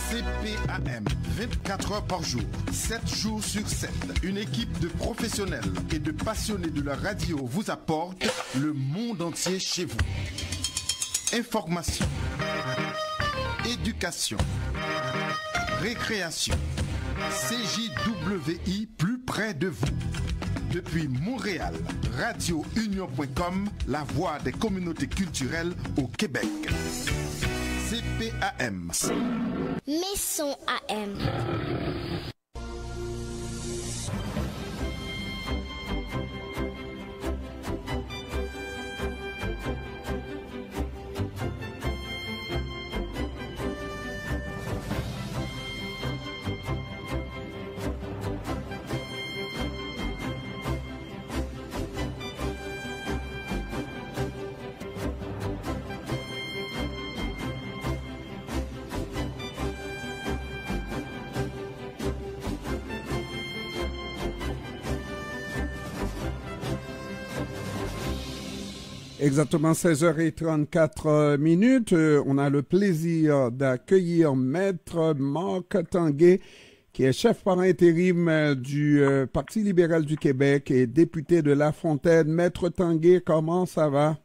CPAM, 24 heures par jour, 7 jours sur 7. Une équipe de professionnels et de passionnés de la radio vous apporte le monde entier chez vous. Information, éducation, récréation, CJWI plus près de vous. Depuis Montréal, radiounion.com, la voix des communautés culturelles au Québec. CPAM. Maison AM. Exactement 16h34. On a le plaisir d'accueillir Maître Marc Tanguay, qui est chef par intérim du Parti libéral du Québec et député de La Fontaine. Maître Tanguay, comment ça va?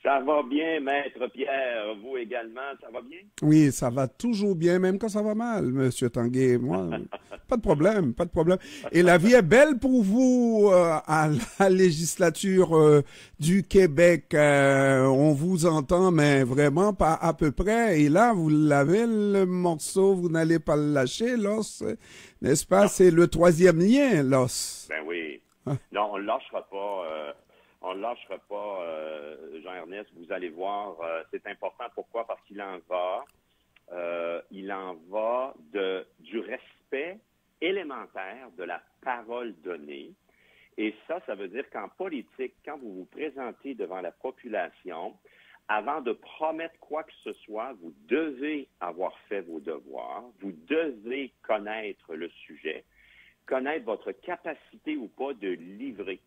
Ça va bien, Maître Pierre. Vous également, ça va bien? Oui, ça va toujours bien, même quand ça va mal, Monsieur Tanguay. Moi, pas de problème, pas de problème. Et la vie est belle pour vous à la législature du Québec. On vous entend, mais vraiment pas à peu près. Et là, vous l'avez le morceau, vous n'allez pas le lâcher, l'os, n'est-ce pas? Non. C'est le troisième lien, l'os. Ben oui. Non, on ne lâchera pas. On ne lâchera pas, Jean-Ernest. Vous allez voir, c'est important. Pourquoi? Parce qu'il en va du respect élémentaire de la parole donnée. Et ça veut dire qu'en politique, quand vous vous présentez devant la population, avant de promettre quoi que ce soit, vous devez avoir fait vos devoirs, vous devez connaître le sujet, connaître votre capacité ou pas de livrer.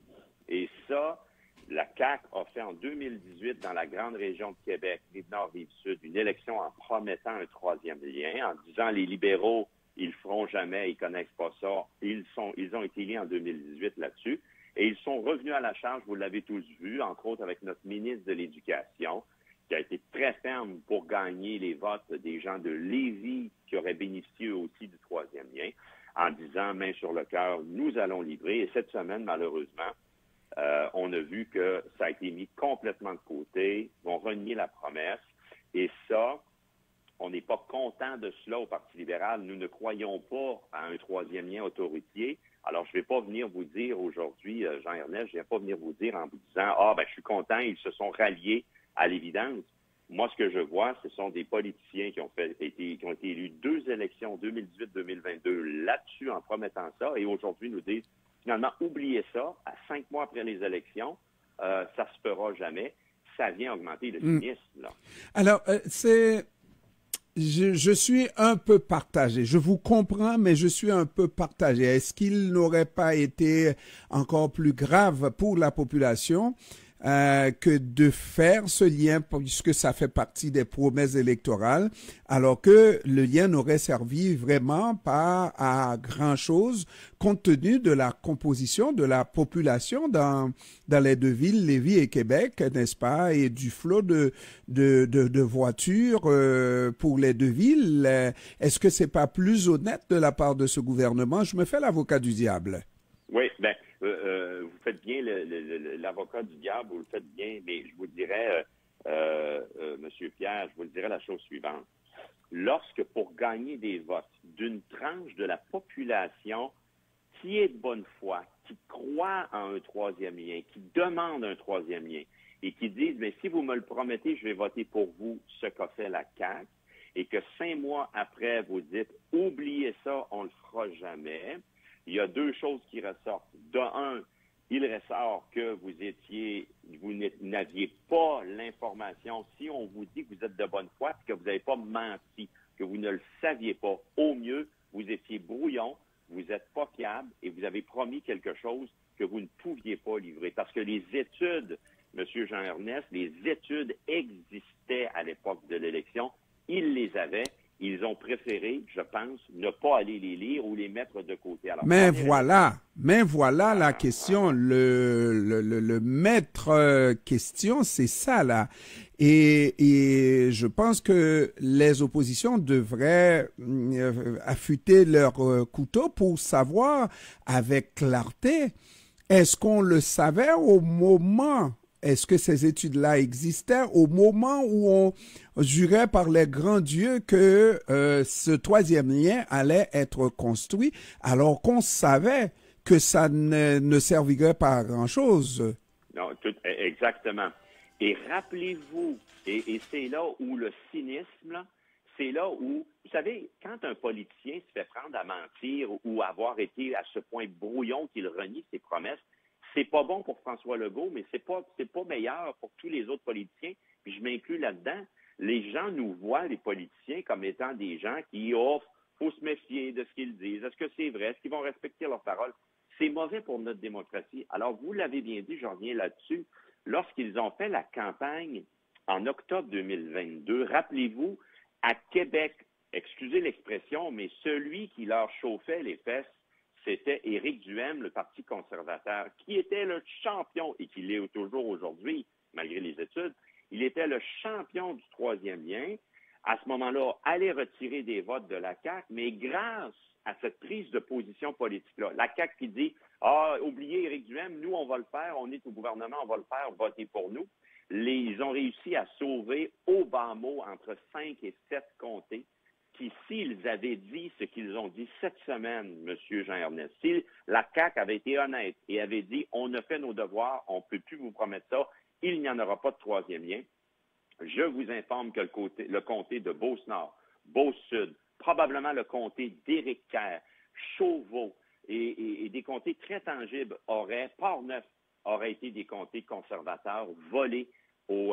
Et ça, la CAQ a fait en 2018 dans la grande région de Québec, Rive-Nord, Rive-Sud, une élection en promettant un troisième lien, en disant les libéraux, ils le feront jamais, ils connaissent pas ça. Ils ont été élus en 2018 là-dessus. Et ils sont revenus à la charge, vous l'avez tous vu, entre autres avec notre ministre de l'Éducation, qui a été très ferme pour gagner les votes des gens de Lévis qui auraient bénéficié aussi du troisième lien, en disant, main sur le cœur, nous allons livrer. Et cette semaine, malheureusement, on a vu que ça a été mis complètement de côté, ils vont renier la promesse, et ça, on n'est pas content de cela au Parti libéral. Nous ne croyons pas à un troisième lien autoritaire. Alors, je ne vais pas venir vous dire aujourd'hui, Jean-Ernest, je ne vais pas venir vous dire en vous disant, je suis content, ils se sont ralliés à l'évidence. Moi, ce que je vois, ce sont des politiciens qui ont été élus 2 élections, 2018-2022, là-dessus, en promettant ça, et aujourd'hui nous disent, finalement, oubliez ça, à 5 mois après les élections, ça se fera jamais. Ça vient augmenter le cynisme, là. Alors, je suis un peu partagé. Je vous comprends, mais je suis un peu partagé. Est-ce qu'il n'aurait pas été encore plus grave pour la population que de faire ce lien, puisque ça fait partie des promesses électorales, alors que le lien n'aurait servi vraiment pas à grand-chose, compte tenu de la composition de la population dans les deux villes, Lévis et Québec, n'est-ce pas, et du flot de voitures pour les deux villes. Est-ce que c'est pas plus honnête de la part de ce gouvernement? Je me fais l'avocat du diable. Oui, vous faites bien l'avocat du diable, vous le faites bien, mais je vous dirais, Monsieur Pierre, je vous dirais la chose suivante. Lorsque, pour gagner des votes d'une tranche de la population qui est de bonne foi, qui croit en un troisième lien, qui demande un troisième lien, et qui disent, mais si vous me le promettez, je vais voter pour vous, ce qu'a fait la CAQ, et que 5 mois après, vous dites, oubliez ça, on le fera jamais. Il y a 2 choses qui ressortent. De un, il ressort que vous n'aviez pas l'information. Si on vous dit que vous êtes de bonne foi, que vous n'avez pas menti, que vous ne le saviez pas, au mieux, vous étiez brouillon, vous n'êtes pas fiable et vous avez promis quelque chose que vous ne pouviez pas livrer. Parce que les études, M. Jean-Ernest, les études existaient à l'époque de l'élection. Ils les avaient. ils ont préféré, je pense, ne pas aller les lire ou les mettre de côté. Alors, mais voilà la question. Le maître question, c'est ça, là. Et je pense que les oppositions devraient affûter leur couteau pour savoir avec clarté, est-ce qu'on le savait au moment, est-ce que ces études-là existaient au moment où on jurait par les grands dieux que ce troisième lien allait être construit, alors qu'on savait que ça ne servirait pas à grand-chose? Non, exactement. Et rappelez-vous, et c'est là où le cynisme, là, c'est là où, vous savez, quand un politicien se fait prendre à mentir ou avoir été à ce point brouillon qu'il renie ses promesses, c'est pas bon pour François Legault, mais c'est pas meilleur pour tous les autres politiciens, puis je m'inclus là-dedans. Les gens nous voient, les politiciens, comme étant des gens qui offrent, faut se méfier de ce qu'ils disent. Est-ce que c'est vrai? Est-ce qu'ils vont respecter leurs paroles? C'est mauvais pour notre démocratie. Alors, vous l'avez bien dit, je reviens là-dessus. Lorsqu'ils ont fait la campagne en octobre 2022, rappelez-vous, à Québec, excusez l'expression, mais celui qui leur chauffait les fesses, c'était Éric Duhaime, le Parti conservateur, qui était le champion, et qui l'est toujours aujourd'hui, malgré les études, il était le champion du troisième lien. À ce moment-là, allait retirer des votes de la CAQ, mais grâce à cette prise de position politique-là, la CAQ qui dit « Ah, oubliez Éric Duhaime, nous, on va le faire, on est au gouvernement, on va le faire, votez pour nous ». Ils ont réussi à sauver au bas mot entre 5 et 7 comtés qui, s'ils avaient dit ce qu'ils ont dit cette semaine, M. Jean-Ernest, si la CAQ avait été honnête et avait dit « On a fait nos devoirs, on ne peut plus vous promettre ça, il n'y en aura pas de troisième lien », je vous informe que le comté de Beauce-Nord, Beauce-Sud, probablement le comté d'Éric Kerr, Chauveau et des comtés très tangibles Port-Neuf auraient été des comtés conservateurs volés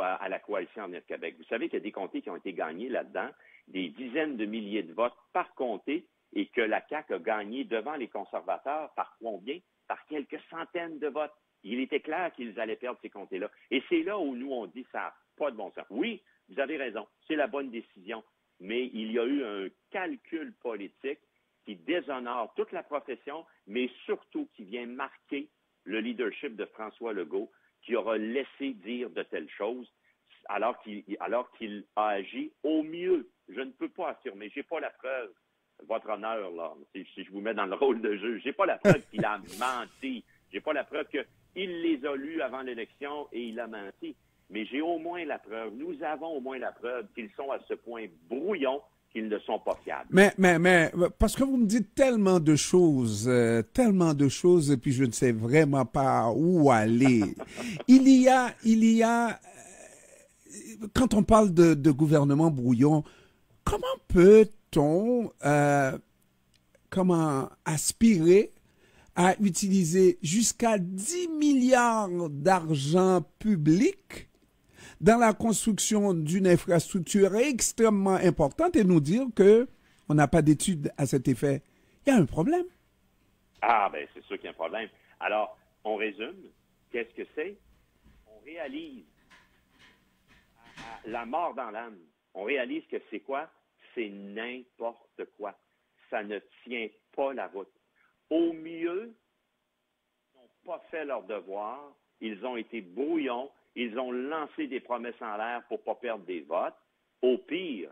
à la coalition Avenir Québec. Vous savez qu'il y a des comtés qui ont été gagnés là-dedans, des dizaines de milliers de votes par comté, et que la CAQ a gagné devant les conservateurs par combien? Par quelques centaines de votes. Il était clair qu'ils allaient perdre ces comtés-là. Et c'est là où nous, on dit ça n'a pas de bon sens. Oui, vous avez raison, c'est la bonne décision, mais il y a eu un calcul politique qui déshonore toute la profession, mais surtout qui vient marquer le leadership de François Legault, qui aura laissé dire de telles choses alors qu'il a agi au mieux. Je ne peux pas affirmer, j'ai pas la preuve, votre honneur, là, si je vous mets dans le rôle de juge, j'ai pas la preuve qu'il a menti, j'ai pas la preuve qu'il les a lus avant l'élection et il a menti, mais j'ai au moins la preuve, nous avons au moins la preuve qu'ils sont à ce point brouillons qu'ils ne sont pas fiables. Mais, parce que vous me dites tellement de choses, et puis je ne sais vraiment pas où aller. Il y a, quand on parle de gouvernement brouillon, comment peut-on, aspirer à utiliser jusqu'à 10 milliards d'argent public dans la construction d'une infrastructure extrêmement importante et nous dire qu'on n'a pas d'études à cet effet? Il y a un problème. Ah, ben c'est sûr qu'il y a un problème. Alors, on résume. Qu'est-ce que c'est? On réalise la mort dans l'âme. On réalise que c'est quoi? C'est n'importe quoi. Ça ne tient pas la route. Au mieux, ils n'ont pas fait leur devoir. Ils ont été brouillons. Ils ont lancé des promesses en l'air pour ne pas perdre des votes. Au pire,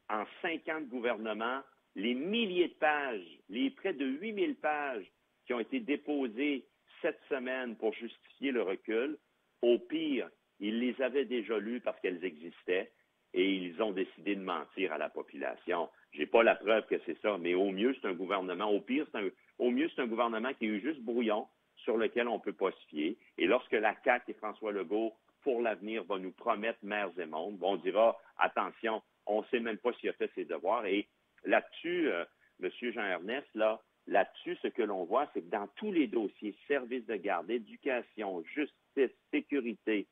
en 5 ans de gouvernement, les milliers de pages, les près de 8000 pages qui ont été déposées cette semaine pour justifier le recul, au pire, ils les avaient déjà lues parce qu'elles existaient et ils ont décidé de mentir à la population. Je n'ai pas la preuve que c'est ça, mais au mieux, c'est un gouvernement. Au mieux, c'est un gouvernement qui est juste brouillon, sur lequel on ne peut pas se fier. Et lorsque la CAQ et François Legault, pour l'avenir, va nous promettre mers et mondes, on dira, attention, on ne sait même pas s'il a fait ses devoirs. Et là-dessus, M. Jean-Ernest, là-dessus, ce que l'on voit, c'est que dans tous les dossiers, services de garde, éducation, justice, sécurité,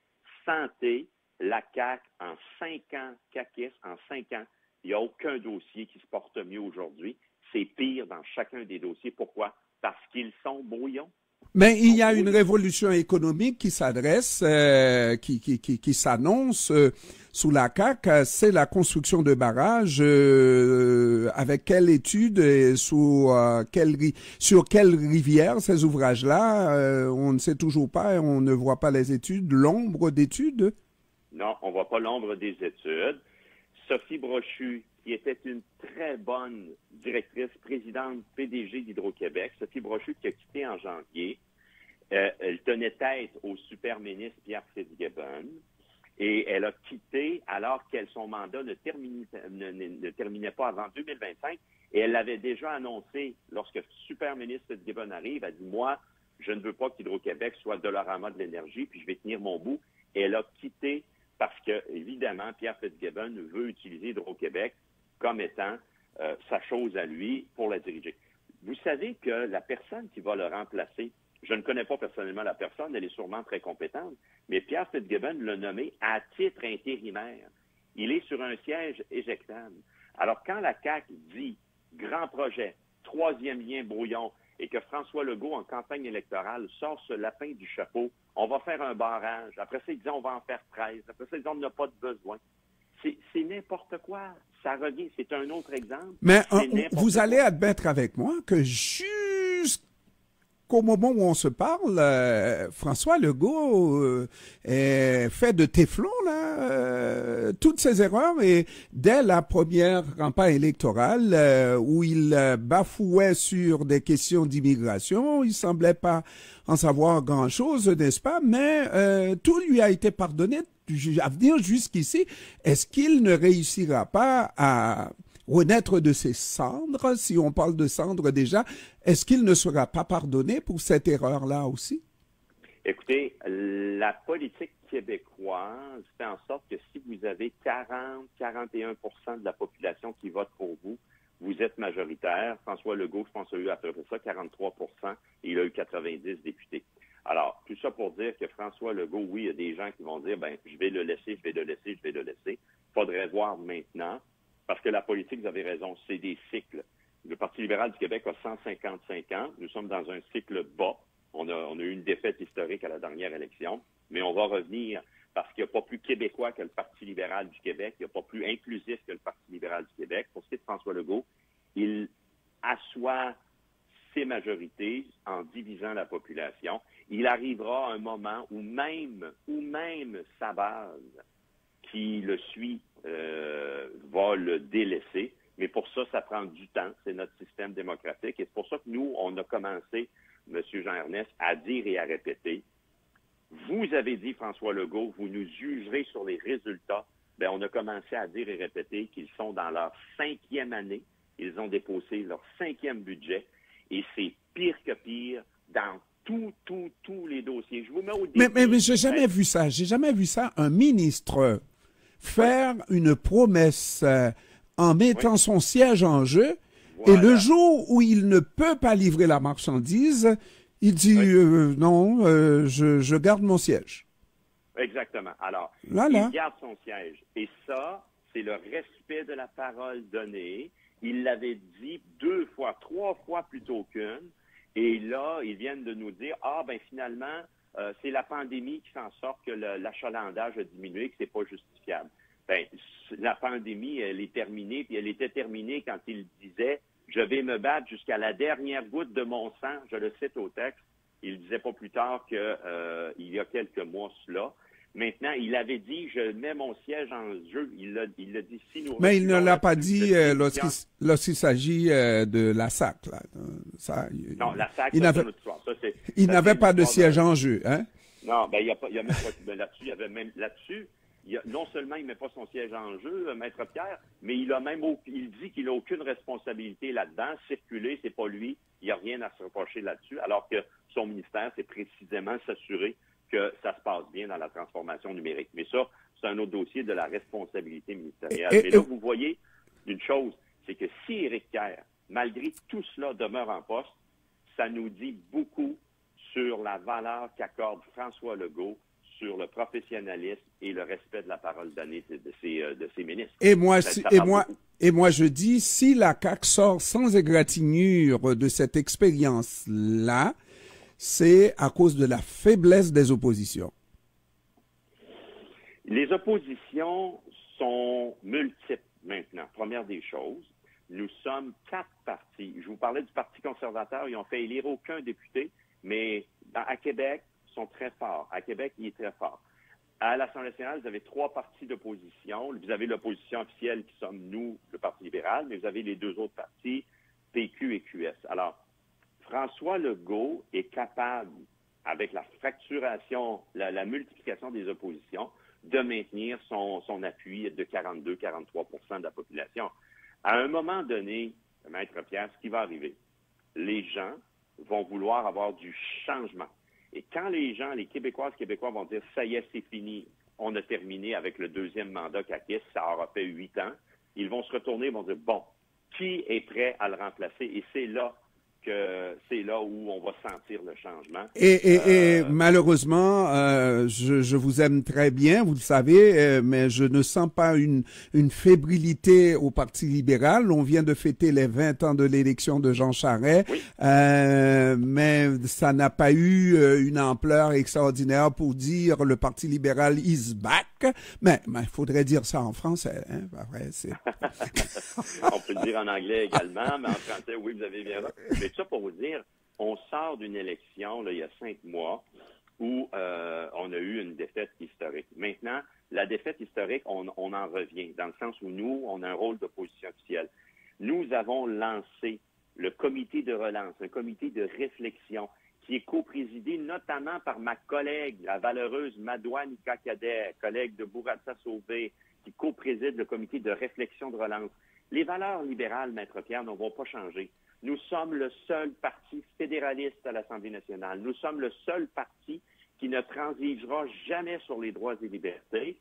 santé, la CAQ, en 5 ans, caquiste, en 5 ans, il n'y a aucun dossier qui se porte mieux aujourd'hui. C'est pire dans chacun des dossiers. Pourquoi? Parce qu'ils sont brouillons. Mais il y a une révolution économique qui s'adresse, qui s'annonce sous la CAQ. C'est la construction de barrages. Avec quelle étude et sur quelle rivière ces ouvrages-là? On ne sait toujours pas. On ne voit pas les études, l'ombre d'études. Non, on ne voit pas l'ombre des études. Sophie Brochu, qui était une très bonne directrice, présidente PDG d'Hydro-Québec, Sophie Brochu qui a quitté en janvier, elle tenait tête au super ministre Pierre Fitzgibbon et elle a quitté alors que son mandat ne terminait pas avant 2025 et elle l'avait déjà annoncé lorsque le super ministre Fitzgibbon arrive, elle dit « Moi, je ne veux pas qu'Hydro-Québec soit Dollarama de l'énergie, puis je vais tenir mon bout. » Et elle a quitté parce que, évidemment, Pierre Fitzgibbon veut utiliser Hydro-Québec comme étant sa chose à lui pour la diriger. Vous savez que la personne qui va le remplacer, je ne connais pas personnellement la personne, elle est sûrement très compétente, mais Pierre Fitzgibbon l'a nommé à titre intérimaire. Il est sur un siège éjectable. Alors, quand la CAQ dit « grand projet, troisième lien brouillon », et que François Legault, en campagne électorale, sort ce lapin du chapeau, on va faire un barrage. Après ça, ils disent on va en faire 13. Après ça, ils disent on n'a pas de besoin. C'est n'importe quoi. Ça revient. C'est un autre exemple. Mais vous allez admettre avec moi que jusqu'au moment où on se parle, François Legault est fait de téflon, là, toutes ses erreurs. Et dès la première campagne électorale, où il bafouait sur des questions d'immigration, il semblait pas en savoir grand-chose, n'est-ce pas? Mais tout lui a été pardonné à venir jusqu'ici. Est-ce qu'il ne réussira pas à renaître de ses cendres, si on parle de cendres déjà? Est-ce qu'il ne sera pas pardonné pour cette erreur-là aussi? Écoutez, la politique québécoise fait en sorte que si vous avez 40-41% de la population qui vote pour vous, vous êtes majoritaire. François Legault, je pense, a eu à peu près ça, 43%, et il a eu 90 députés. Alors, tout ça pour dire que François Legault, oui, il y a des gens qui vont dire, ben, je vais le laisser. Il faudrait voir maintenant, parce que la politique, vous avez raison, c'est des cycles. Le Parti libéral du Québec a 155 ans. Nous sommes dans un cycle bas. On a eu une défaite historique à la dernière élection, mais on va revenir parce qu'il n'y a pas plus québécois que le Parti libéral du Québec, il n'y a pas plus inclusif que le Parti libéral du Québec. Pour ce qui est de François Legault, il assoit ses majorités en divisant la population. Il arrivera un moment où même sa base qui le suit va le délaisser. Mais pour ça, ça prend du temps. C'est notre système démocratique. Et c'est pour ça que nous, on a commencé, M. Jean-Ernest, à dire et à répéter. Vous avez dit, François Legault, vous nous jugerez sur les résultats. Bien, on a commencé à dire et répéter qu'ils sont dans leur 5e année. Ils ont déposé leur 5e budget. Et c'est pire que pire dans tous les dossiers. Je vous mets au défi. Mais j'ai jamais vu ça. J'ai jamais vu ça. Un ministre faire une promesse en mettant son siège en jeu. Voilà. Et le jour où il ne peut pas livrer la marchandise, il dit non, je garde mon siège. Exactement. Alors, il garde son siège. Et ça, c'est le respect de la parole donnée. Il l'avait dit 2 fois, 3 fois plutôt qu'une. Et là, ils viennent de nous dire, finalement, c'est la pandémie qui fait en sorte que l'achalandage a diminué, que c'est pas justifiable. La pandémie, elle est terminée, puis elle était terminée quand il disait « Je vais me battre jusqu'à la dernière goutte de mon sang », je le cite au texte. Il disait pas plus tard qu'il y a quelques mois cela. Maintenant, il avait dit « Je mets mon siège en jeu ». Il l'a dit si nous... Mais il ne l'a pas dit lorsqu'il s'agit de la SAC. Là. Ça, non, la SAC, c'est une autre histoire. Il n'avait pas de siège en jeu, hein? Non, il y a même pas... Là-dessus, il y avait même... Là-dessus, non seulement il ne met pas son siège en jeu, Maître Pierre, mais il dit qu'il n'a aucune responsabilité là-dedans. Circuler, c'est pas lui. Il n'y a rien à se reprocher là-dessus, alors que son ministère, c'est précisément s'assurer que ça se passe bien dans la transformation numérique. Mais ça, c'est un autre dossier de la responsabilité ministérielle. Mais là, vous voyez une chose, c'est que si Éric Kerr, malgré tout cela, demeure en poste, ça nous dit beaucoup sur la valeur qu'accorde François Legault sur le professionnalisme et le respect de la parole donnée de ses ministres. Et moi, je dis, si la CAQ sort sans égratignure de cette expérience-là, c'est à cause de la faiblesse des oppositions. Les oppositions sont multiples maintenant. Première des choses, nous sommes 4 partis. Je vous parlais du Parti conservateur, ils ont fait élire aucun député, mais à Québec, ils sont très forts. À Québec, il est très fort. À l'Assemblée nationale, vous avez 3 partis d'opposition. Vous avez l'opposition officielle qui sommes nous, le Parti libéral, mais vous avez les 2 autres partis, PQ et QS. Alors, François Legault est capable, avec la fracturation, la multiplication des oppositions, de maintenir son appui de 42-43% de la population. À un moment donné, Maître Pierre, ce qui va arriver, les gens vont vouloir avoir du changement. Et quand les gens, les Québécois vont dire « ça y est, c'est fini, on a terminé avec le 2e mandat CAQIS, ça aura fait 8 ans », ils vont se retourner et vont dire « bon, qui est prêt à le remplacer ?» Et c'est là où on va sentir le changement. Et malheureusement, je vous aime très bien, vous le savez, mais je ne sens pas une fébrilité au Parti libéral. On vient de fêter les 20 ans de l'élection de Jean Charest, oui. Mais ça n'a pas eu une ampleur extraordinaire pour dire le Parti libéral is back. Mais il faudrait dire ça en français. Hein? Après, on peut le dire en anglais également, mais en français, oui, vous avez bien raison. Mais ça pour vous dire, on sort d'une élection là, il y a 5 mois où on a eu une défaite historique. Maintenant, la défaite historique, on en revient, dans le sens où nous, on a un rôle d'opposition officielle. Nous avons lancé le comité de relance, un comité de réflexion qui est coprésidé notamment par ma collègue, la valeureuse Madouane Ika-Cadet, collègue de Bourassa Sauvé, qui copréside le comité de réflexion de relance. Les valeurs libérales, Maître Pierre, ne vont pas changer. Nous sommes le seul parti fédéraliste à l'Assemblée nationale. Nous sommes le seul parti qui ne transigera jamais sur les droits et libertés.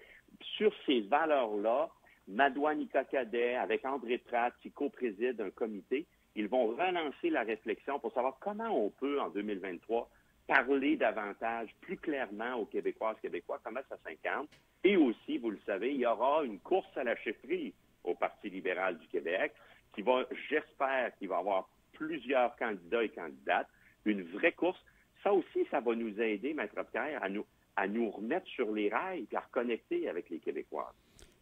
Sur ces valeurs-là, Madouane Ika-Cadet, avec André Pratt, qui co-préside un comité, ils vont relancer la réflexion pour savoir comment on peut, en 2023, parler davantage, plus clairement aux Québécoises, Québécois, comment ça s'incarne. Et aussi, vous le savez, il y aura une course à la chefferie au Parti libéral du Québec, qui va, j'espère, qu'il va avoir plusieurs candidats et candidates, une vraie course. Ça aussi, ça va nous aider, Maître Pierre, à nous remettre sur les rails et à reconnecter avec les Québécois.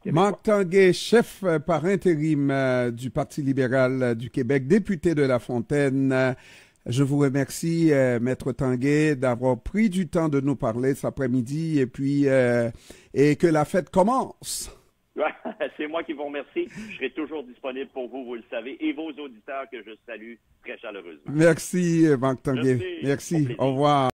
Marc Tanguay, chef par intérim du Parti libéral du Québec, député de La Fontaine. Je vous remercie, Maître Tanguay, d'avoir pris du temps de nous parler cet après-midi et que la fête commence. C'est moi qui vous remercie. Je serai toujours disponible pour vous, vous le savez, et vos auditeurs que je salue très chaleureusement. Merci, Marc Tanguay. Merci. Au revoir.